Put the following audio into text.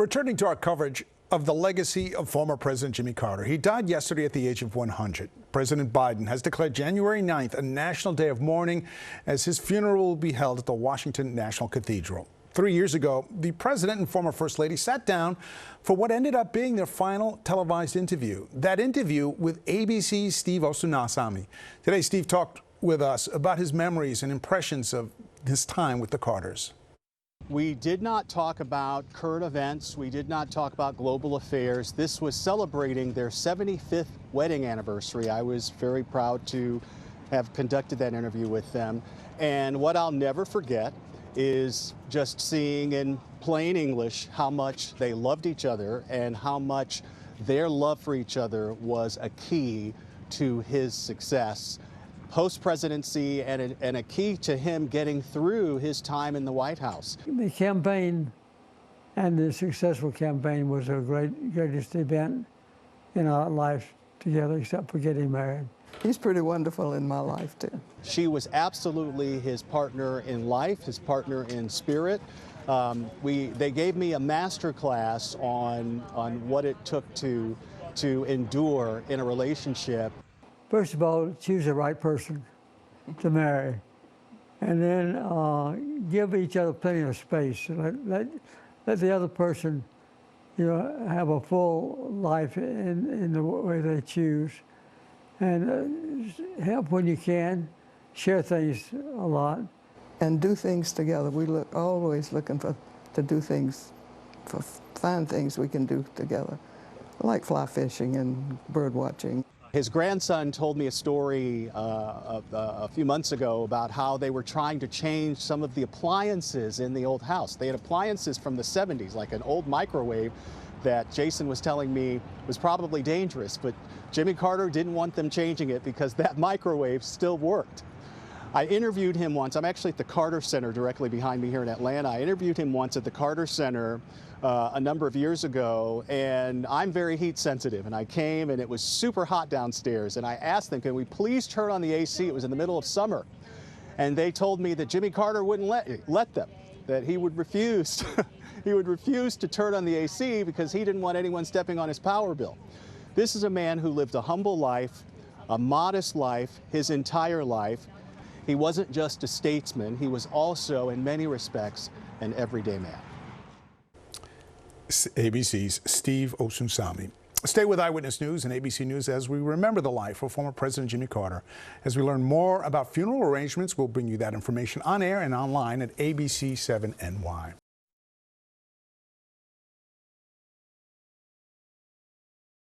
Returning to our coverage of the legacy of former President Jimmy Carter. He died yesterday at the age of 100. President Biden has declared January 9th a national day of mourning as his funeral will be held at the Washington National Cathedral. 3 years ago, the president and former First Lady sat down for what ended up being their final televised interview. That interview with ABC's Steve Osunsami. Today, Steve talked with us about his memories and impressions of his time with the Carters. We did not talk about current events. We did not talk about global affairs. This was celebrating their 75th wedding anniversary. I was very proud to have conducted that interview with them. And what I'll never forget is just seeing in plain English how much they loved each other and how much their love for each other was a key to his success post-presidency and a key to him getting through his time in the White House. The campaign and the successful campaign was a greatest event in our life together, except for getting married. He's pretty wonderful in my life, too. She was absolutely his partner in life, his partner in spirit. They gave me a master class on what it took to endure in a relationship. First of all, choose the right person to marry, and then give each other plenty of space. Let the other person, have a full life in the way they choose, and help when you can. Share things a lot, and do things together. We always looking to do things, find things we can do together, like fly fishing and bird watching. His grandson told me a story a few months ago about how they were trying to change some of the appliances in the old house. They had appliances from the 70s, like an old microwave that Jason was telling me was probably dangerous, but Jimmy Carter didn't want them changing it because that microwave still worked. I interviewed him once. I'm actually at the Carter Center directly behind me here in Atlanta. I interviewed him once at the Carter Center a number of years ago, and I'm very heat sensitive, and I came and it was super hot downstairs, and I asked them, can we please turn on the AC? It was in the middle of summer, and they told me that Jimmy Carter wouldn't let them, that he would refuse he would refuse to turn on the AC because he didn't want anyone stepping on his power bill. This is a man who lived a humble life, a modest life, his entire life. He wasn't just a statesman, he was also, in many respects, an everyday man. ABC's Steve Osunsami. Stay with Eyewitness News and ABC News as we remember the life of former President Jimmy Carter. As we learn more about funeral arrangements, we'll bring you that information on air and online at ABC7NY.